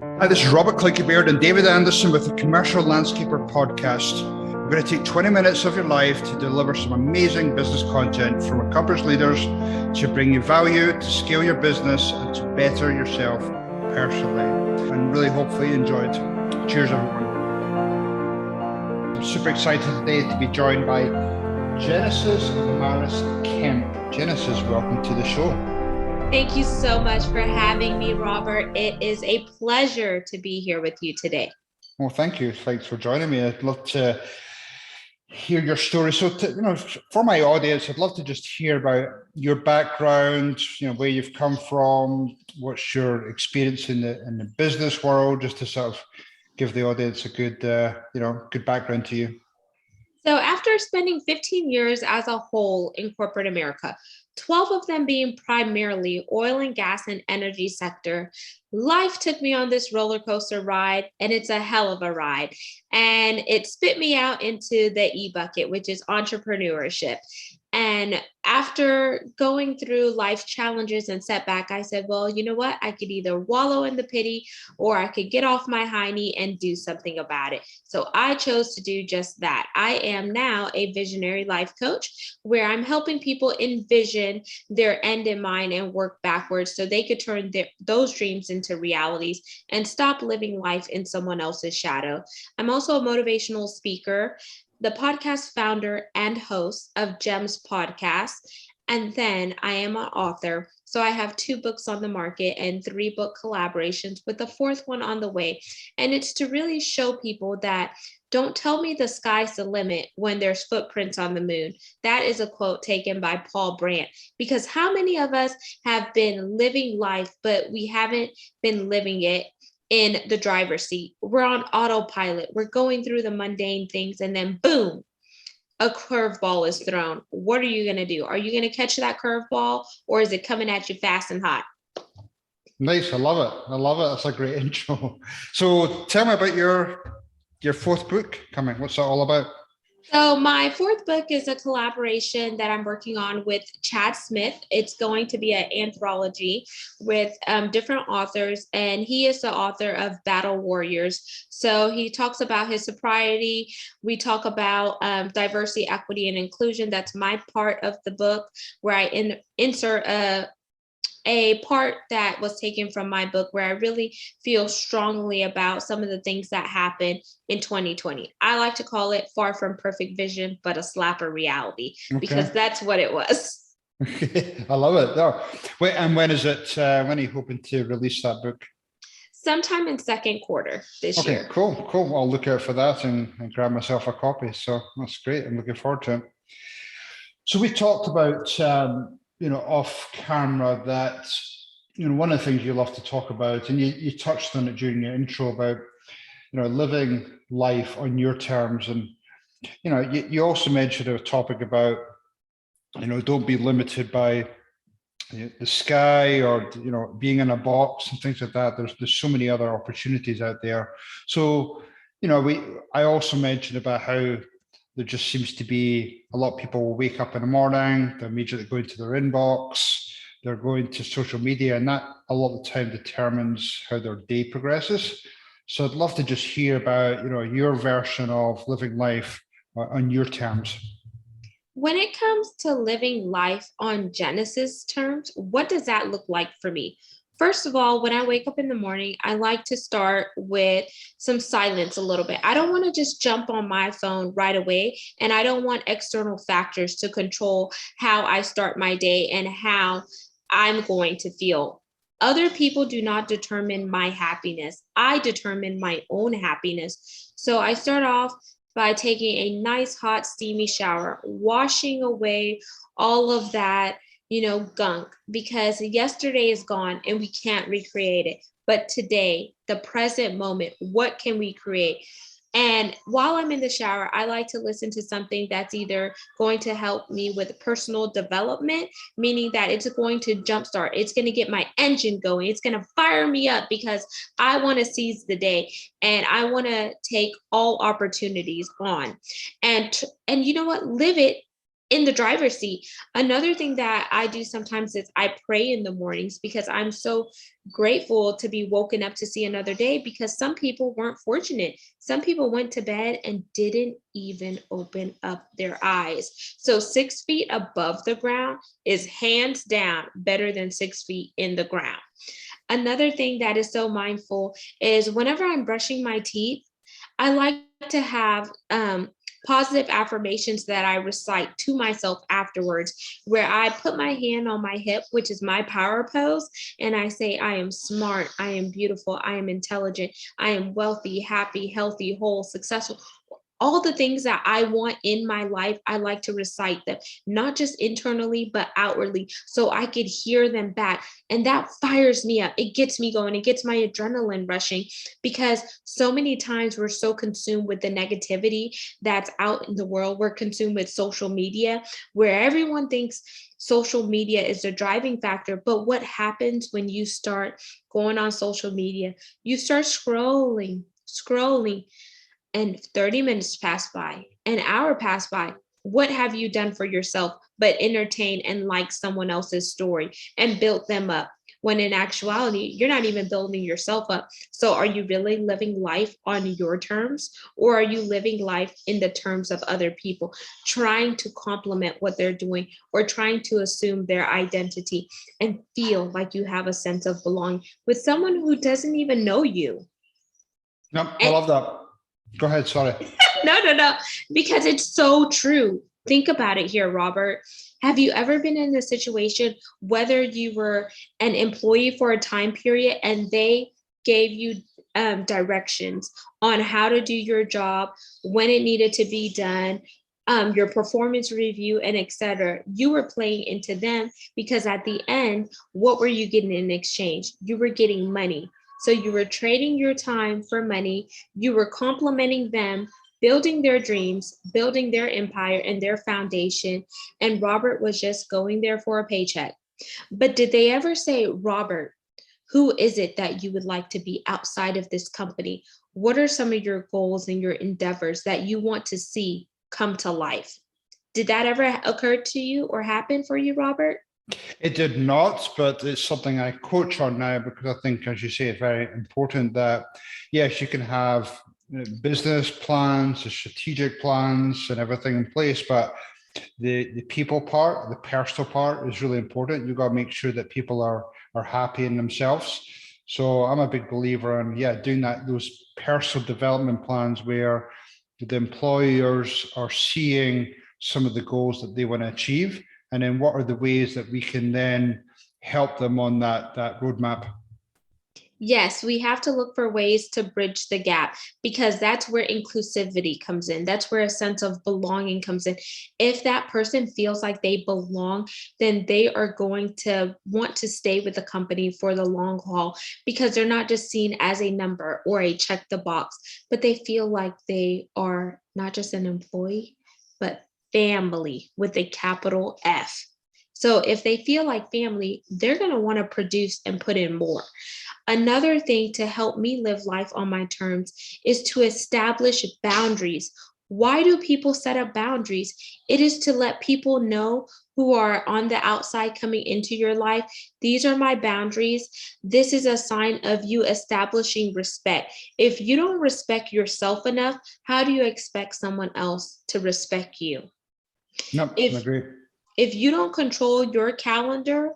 Hi, this is Robert Clickybeard and David Anderson with the Commercial Landscaper podcast. We're going to take 20 minutes of your life to deliver some amazing business content from accomplished leaders to bring you value, to scale your business, and to better yourself personally. And really, hopefully, you enjoyed. Cheers, everyone. I'm super excited today to be joined by Genesis Amaris Kemp. Genesis, welcome to the show. Thank you so much for having me, Robert. It is a pleasure to be here with you today. Well, thank you. Thanks for joining me. I'd love to hear your story. So, for my audience, I'd love to just hear about your background, where you've come from, what's your experience in the business world, just to sort of give the audience a good, good background to you. So after spending 15 years as a whole in corporate America, 12 of them being primarily oil and gas and energy sector, life took me on this roller coaster ride, and it's a hell of a ride. And it spit me out into the E bucket, which is entrepreneurship. And after going through life challenges and setback, I said, well, you know what? I could either wallow in the pity or I could get off my high knee and do something about it. So I chose to do just that. I am now a visionary life coach where I'm helping people envision their end in mind and work backwards so they could turn those dreams into realities and stop living life in someone else's shadow. I'm also a motivational speaker, the podcast founder and host of Gems Podcast. And then I am an author. So I have 2 books on the market and 3 book collaborations with the 4th one on the way. And it's to really show people that don't tell me the sky's the limit when there's footprints on the moon. That is a quote taken by Paul Brandt, because how many of us have been living life, but we haven't been living it in the driver's seat? We're on autopilot. We're going through the mundane things, and then boom, a curveball is thrown. What are you going to do? Are you going to catch that curveball, or is it coming at you fast and hot? Nice. I love it. I love it. That's a great intro. So tell me about your 4th book coming. What's that all about? So my 4th book is a collaboration that I'm working on with Chad Smith. It's going to be an anthology with different authors, and he is the author of Battle Warriors. So he talks about his sobriety. We talk about diversity, equity, and inclusion. That's my part of the book, where I insert a part that was taken from my book, where I really feel strongly about some of the things that happened in 2020. I like to call it far from perfect vision, but a slap of reality, because that's what it was. I love it. Oh. Wait, and when is it? When are you hoping to release that book? Sometime in 2nd quarter this year. Okay, cool. I'll look out for that and grab myself a copy. So that's great. I'm looking forward to it. So we talked about off camera that, one of the things you love to talk about, and you touched on it during your intro about, living life on your terms. And, you also mentioned a topic about, don't be limited by the sky or, being in a box and things like that. There's so many other opportunities out there. So, I also mentioned about how there just seems to be a lot of people will wake up in the morning, they're immediately going to their inbox, they're going to social media, and that a lot of the time determines how their day progresses. So I'd love to just hear about, your version of living life on your terms. When it comes to living life on Genesis terms, what does that look like for me? First of all, when I wake up in the morning, I like to start with some silence a little bit. I don't want to just jump on my phone right away, and I don't want external factors to control how I start my day and how I'm going to feel. Other people do not determine my happiness. I determine my own happiness. So I start off by taking a nice, hot, steamy shower, washing away all of that gunk, because yesterday is gone and we can't recreate it. But today, the present moment, what can we create? And while I'm in the shower, I like to listen to something that's either going to help me with personal development, meaning that it's going to jumpstart, it's going to get my engine going, it's going to fire me up, because I want to seize the day and I want to take all opportunities on. And you know what? Live it in the driver's seat. Another thing that I do sometimes is I pray in the mornings because I'm so grateful to be woken up to see another day, because some people weren't fortunate. Some people went to bed and didn't even open up their eyes. So 6 feet above the ground is hands down better than 6 feet in the ground. Another thing that is so mindful is whenever I'm brushing my teeth, I like to have positive affirmations that I recite to myself afterwards, where I put my hand on my hip, which is my power pose, and I say, I am smart, I am beautiful, I am intelligent, I am wealthy, happy, healthy, whole, successful. All the things that I want in my life, I like to recite them, not just internally, but outwardly, so I could hear them back. And that fires me up. It gets me going. It gets my adrenaline rushing, because so many times we're so consumed with the negativity that's out in the world. We're consumed with social media, where everyone thinks social media is the driving factor. But what happens when you start going on social media? You start scrolling, and 30 minutes pass by, an hour pass by. What have you done for yourself but entertain and like someone else's story and build them up? When in actuality, you're not even building yourself up. So are you really living life on your terms, or are you living life in the terms of other people, trying to complement what they're doing or trying to assume their identity and feel like you have a sense of belonging with someone who doesn't even know you? No, I And love that. Go ahead, sorry. no, because it's so true. Think about it here, Robert. Have you ever been in a situation, whether you were an employee for a time period and they gave you directions on how to do your job, when it needed to be done, your performance review, and etc. You were playing into them, because at the end, what were you getting in exchange? You were getting money. So you were trading your time for money. You were complimenting them, building their dreams, building their empire and their foundation. And Robert was just going there for a paycheck. But did they ever say, Robert, who is it that you would like to be outside of this company? What are some of your goals and your endeavors that you want to see come to life? Did that ever occur to you or happen for you, Robert? It did not, but it's something I coach on now, because I think, as you say, it's very important that, yes, you can have business plans, the strategic plans and everything in place, but the people part, the personal part is really important. You've got to make sure that people are happy in themselves. So I'm a big believer in, doing that, those personal development plans where the employers are seeing some of the goals that they want to achieve, and then what are the ways that we can then help them on that roadmap. Yes, we have to look for ways to bridge the gap, because that's where inclusivity comes in. That's where a sense of belonging comes in. If that person feels like they belong, then they are going to want to stay with the company for the long haul, because they're not just seen as a number or a check the box, but they feel like they are not just an employee, but family with a capital F. So if they feel like family, they're going to want to produce and put in more. Another thing to help me live life on my terms is to establish boundaries. Why do people set up boundaries? It is to let people know who are on the outside coming into your life. These are my boundaries. This is a sign of you establishing respect. If you don't respect yourself enough, how do you expect someone else to respect you? No, I If agree. if you don't control your calendar,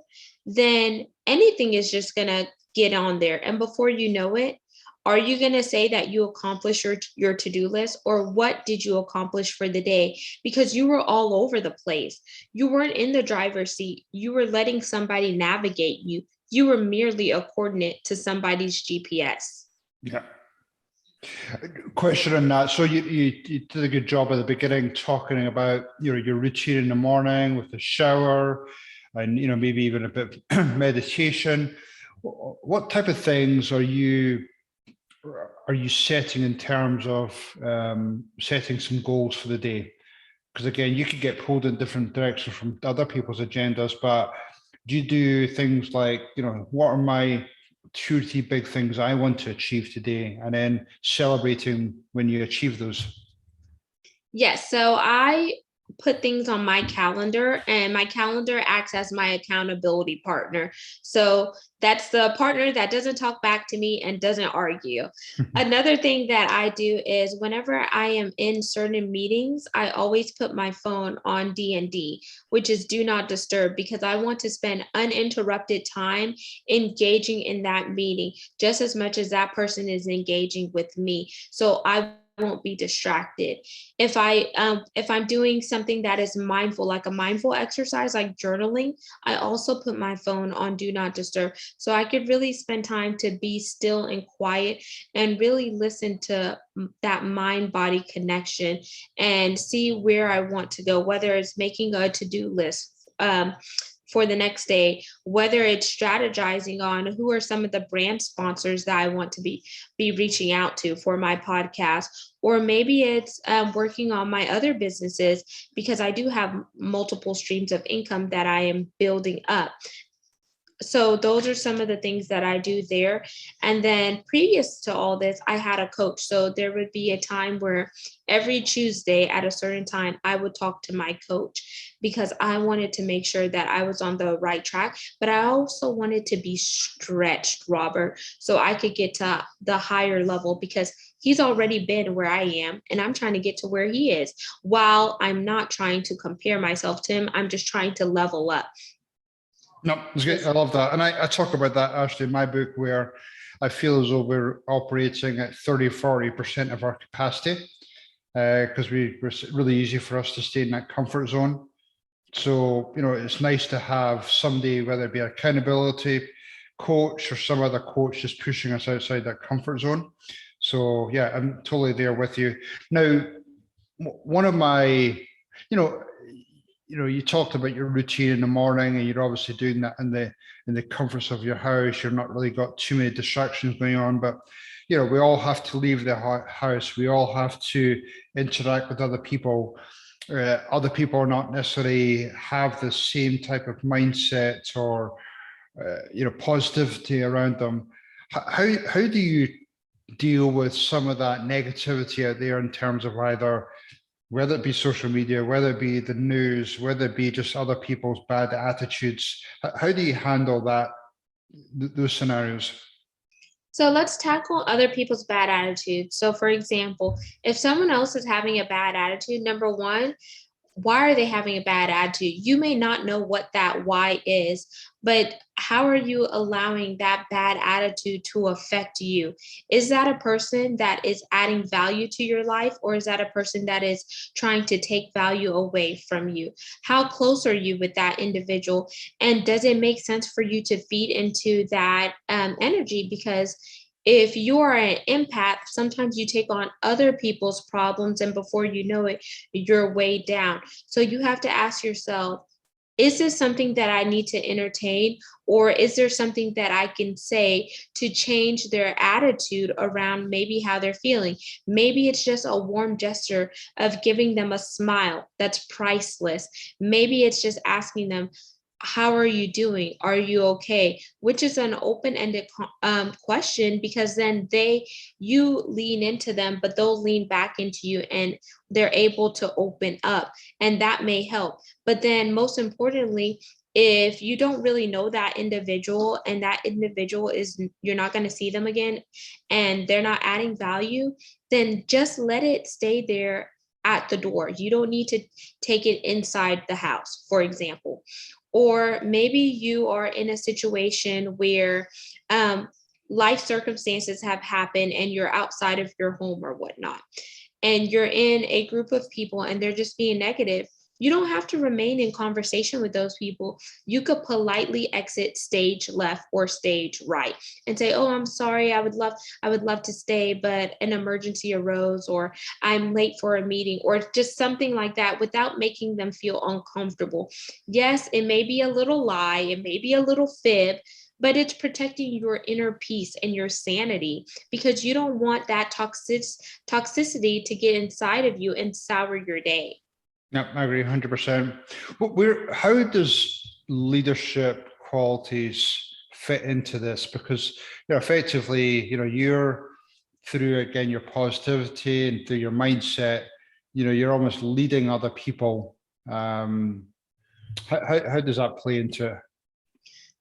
then anything is just going to get on there. And before you know it, are you going to say that you accomplished your to-do list, or what did you accomplish for the day? Because you were all over the place. You weren't in the driver's seat. You were letting somebody navigate you. You were merely a coordinate to somebody's GPS. Yeah. Question on that. So you did a good job at the beginning talking about your routine in the morning with the shower, and maybe even a bit of meditation. What type of things are you setting in terms of setting some goals for the day? Because again, you could get pulled in different directions from other people's agendas, but do you do things like, what are my 2 or 3 big things I want to achieve today, and then celebrating when you achieve those? Yes, so I put things on my calendar, and my calendar acts as my accountability partner. So that's the partner that doesn't talk back to me and doesn't argue. Another thing that I do is whenever I am in certain meetings, I always put my phone on D&D, which is do not disturb, because I want to spend uninterrupted time engaging in that meeting just as much as that person is engaging with me. So I won't be distracted. If I'm doing something that is mindful, like a mindful exercise like journaling, I also put my phone on do not disturb, so I could really spend time to be still and quiet and really listen to that mind body connection and see where I want to go, whether it's making a to-do list for the next day, whether it's strategizing on who are some of the brand sponsors that I want to be reaching out to for my podcast, or maybe it's working on my other businesses, because I do have multiple streams of income that I am building up. So those are some of the things that I do there. And then previous to all this, I had a coach. So there would be a time where every Tuesday at a certain time, I would talk to my coach, because I wanted to make sure that I was on the right track. But I also wanted to be stretched, Robert, so I could get to the higher level, because he's already been where I am and I'm trying to get to where he is. While I'm not trying to compare myself to him, I'm just trying to level up. No, it's great. I love that. And I talk about that actually in my book, where I feel as though we're operating at 30-40% of our capacity, because it's really easy for us to stay in that comfort zone. So, it's nice to have somebody, whether it be an accountability coach or some other coach, just pushing us outside that comfort zone. So yeah, I'm totally there with you. Now, one of my, you talked about your routine in the morning, and you're obviously doing that in the comforts of your house. You're not really got too many distractions going on, but we all have to leave the house. We all have to interact with other people. Other people are not necessarily have the same type of mindset or positivity around them. How do you deal with some of that negativity out there in terms of whether it be social media, whether it be the news, whether it be just other people's bad attitudes? How do you handle those scenarios? So let's tackle other people's bad attitudes. So, for example, if someone else is having a bad attitude, number one, why are they having a bad attitude? You may not know what that why is, but how are you allowing that bad attitude to affect you? Is that a person that is adding value to your life, or is that a person that is trying to take value away from you? How close are you with that individual? And does it make sense for you to feed into that energy? Because if you are an empath, sometimes you take on other people's problems, and before you know it, you're way down. So you have to ask yourself, is this something that I need to entertain, or is there something that I can say to change their attitude around maybe how they're feeling? Maybe it's just a warm gesture of giving them a smile that's priceless. Maybe it's just asking them, how are you doing? Are you okay? Which is an open-ended question, because then you lean into them, but they'll lean back into you, and they're able to open up, and that may help. But then most importantly, if you don't really know that individual, and that individual you're not going to see them again, and they're not adding value, then just let it stay there at the door. You don't need to take it inside the house, for example. Or maybe you are in a situation where life circumstances have happened and you're outside of your home or whatnot, and you're in a group of people and they're just being negative. You don't have to remain in conversation with those people. You could politely exit stage left or stage right and say, "Oh, I'm sorry. I would love to stay, but an emergency arose, or I'm late for a meeting," or just something like that, without making them feel uncomfortable. Yes, it may be a little lie, it may be a little fib, but it's protecting your inner peace and your sanity, because you don't want that toxicity to get inside of you and sour your day. Yeah, I agree 100%. But how does leadership qualities fit into this? Because effectively, you're through again your positivity and through your mindset, you're almost leading other people How does that play into it?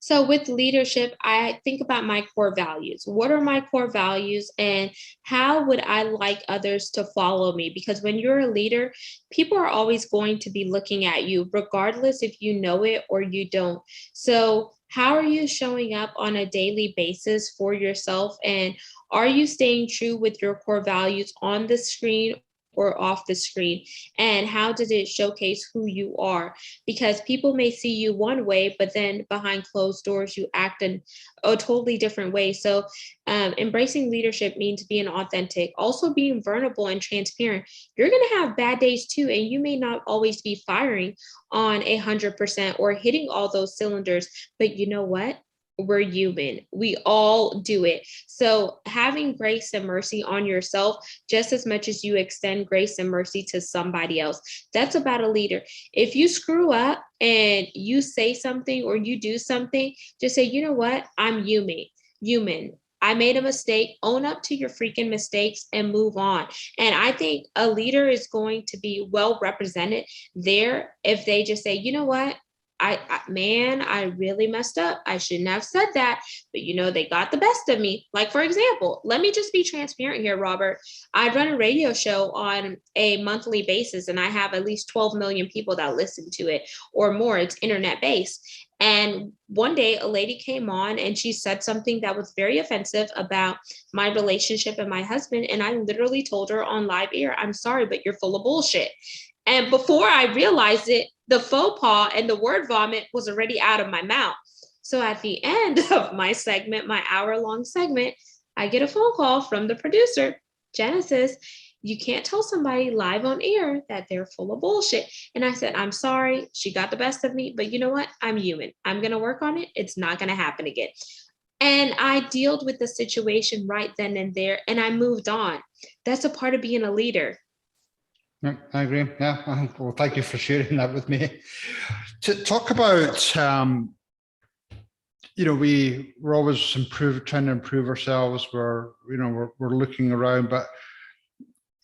So with leadership, I think about my core values. What are my core values and how would I like others to follow me? Because when you're a leader, people are always going to be looking at you, regardless if you know it or you don't. So how are you showing up on a daily basis for yourself? And are you staying true with your core values on the screen or off the screen? And how does it showcase who you are? Because people may see you one way, but then behind closed doors, you act in a totally different way. So, embracing leadership means being authentic, also being vulnerable and transparent. You're going to have bad days too, and you may not always be firing on 100% or hitting all those cylinders. But you know what? We're human. We all do it. So, having grace and mercy on yourself just as much as you extend grace and mercy to somebody else. That's about a leader. If you screw up and you say something or you do something, just say, you know what? I'm human. Human. I made a mistake. Own up to your freaking mistakes and move on. And I think a leader is going to be well represented there if they just say, you know what? I really messed up. I shouldn't have said that, but they got the best of me. Like, for example, let me just be transparent here, Robert. I run a radio show on a monthly basis, and I have at least 12 million people that listen to it or more. It's internet based. And one day a lady came on and she said something that was very offensive about my relationship and my husband. And I literally told her on live air, I'm sorry, but you're full of bullshit. And before I realized it, the faux pas and the word vomit was already out of my mouth. So at the end of my segment, my hour-long segment, I get a phone call from the producer, Genesis. You can't tell somebody live on air that they're full of bullshit. And I said, I'm sorry, she got the best of me, but you know what? I'm human. I'm going to work on it. It's not going to happen again. And I dealt with the situation right then and there, and I moved on. That's a part of being a leader. Yeah, I agree. Yeah. Well, thank you for sharing that with me. To talk about, we're always trying to improve ourselves. We're looking around, but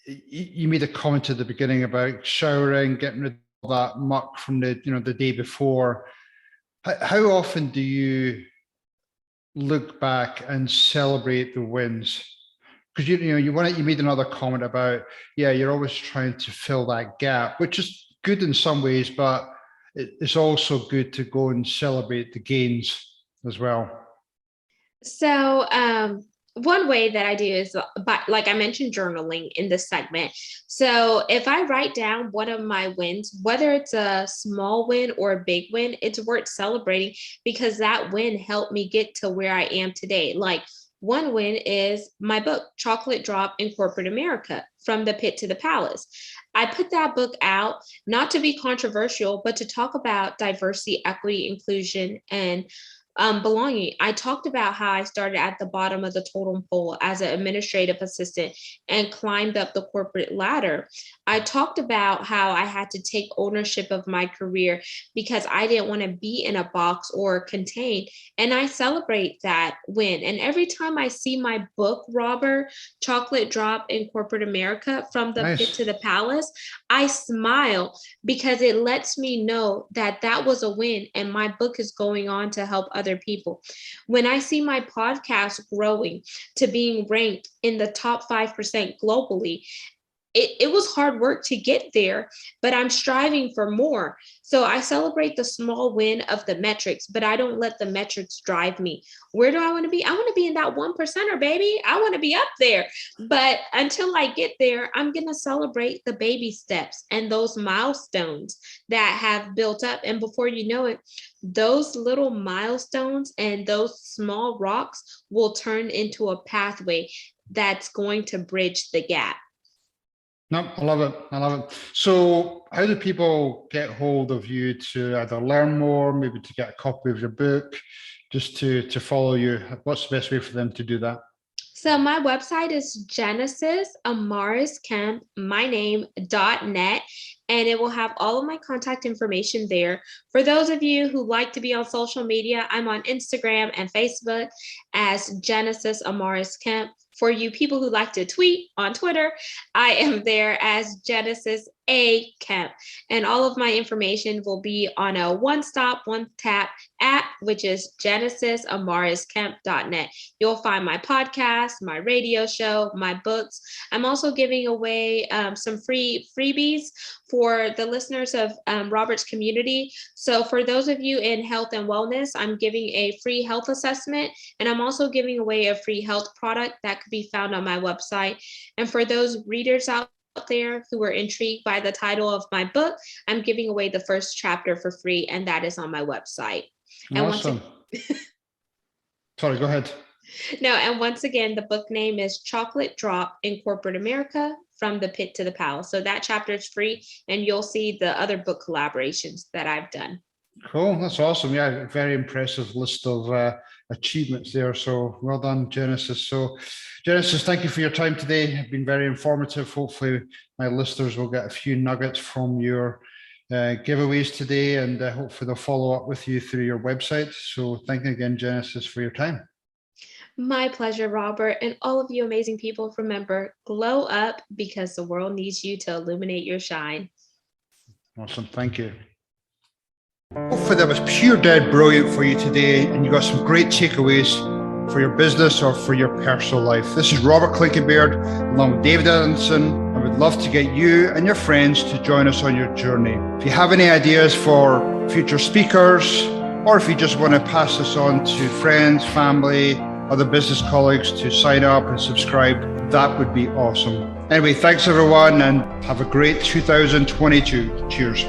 you made a comment at the beginning about showering, getting rid of that muck from the day before. How often do you look back and celebrate the wins? Because you made another comment about, you're always trying to fill that gap, which is good in some ways, but it's also good to go and celebrate the gains as well. So one way that I do is, like I mentioned, journaling in this segment. So if I write down one of my wins, whether it's a small win or a big win, it's worth celebrating because that win helped me get to where I am today. Like, one win is my book, Chocolate Drop in Corporate America, From the Pit to the Palace. I put that book out not to be controversial, but to talk about diversity, equity, inclusion, and belonging. I talked about how I started at the bottom of the totem pole as an administrative assistant and climbed up the corporate ladder. I talked about how I had to take ownership of my career because I didn't want to be in a box or contained. And I celebrate that win. And every time I see my book, Robert, Chocolate Drop in Corporate America, From the Pit to the Palace, I smile because it lets me know that that was a win and my book is going on to help other people. When I see my podcast growing to being ranked in the top 5% globally, it was hard work to get there, but I'm striving for more. So I celebrate the small win of the metrics, but I don't let the metrics drive me. Where do I want to be? I want to be in that 1%er, baby. I want to be up there. But until I get there, I'm going to celebrate the baby steps and those milestones that have built up. And before you know it, those little milestones and those small rocks will turn into a pathway that's going to bridge the gap. No, I love it. I love it. So how do people get hold of you to either learn more, maybe to get a copy of your book, just to follow you? What's the best way for them to do that? So my website is Genesis Amaris Kemp, my name.net, and it will have all of my contact information there. For those of you who like to be on social media, I'm on Instagram and Facebook as Genesis Amaris Kemp. For you people who like to tweet on Twitter, I am there as Genesis A. Kemp. And all of my information will be on a one-stop, one-tap app, which is genesisamarisKemp.net. You'll find my podcast, my radio show, my books. I'm also giving away some freebies for the listeners of Robert's community. So for those of you in health and wellness, I'm giving a free health assessment, and I'm also giving away a free health product that could be found on my website. And for those readers out there who were intrigued by the title of my book, I'm giving away the first chapter for free, and that is on my website. Awesome. Sorry, go ahead. No, and once again, the book name is Chocolate Drop in Corporate America, From the Pit to the Palace. So that chapter is free, and you'll see the other book collaborations that I've done. Cool, that's awesome. Yeah, very impressive list of achievements there. So well done, Genesis. So Genesis, thank you for your time today. It's been very informative. Hopefully my listeners will get a few nuggets from your giveaways today, and hopefully they'll follow up with you through your website. So thank you again, Genesis, for your time. My pleasure, Robert. And all of you amazing people, remember, glow up because the world needs you to illuminate your shine. Awesome, thank you. Hopefully that was pure dead brilliant for you today, and you got some great takeaways for your business or for your personal life. This is Robert Clinkenbeard along with David Edmondson. I would love to get you and your friends to join us on your journey. If you have any ideas for future speakers, or if you just want to pass this on to friends, family, other business colleagues to sign up and subscribe, that would be awesome. Anyway, thanks everyone, and have a great 2022. Cheers.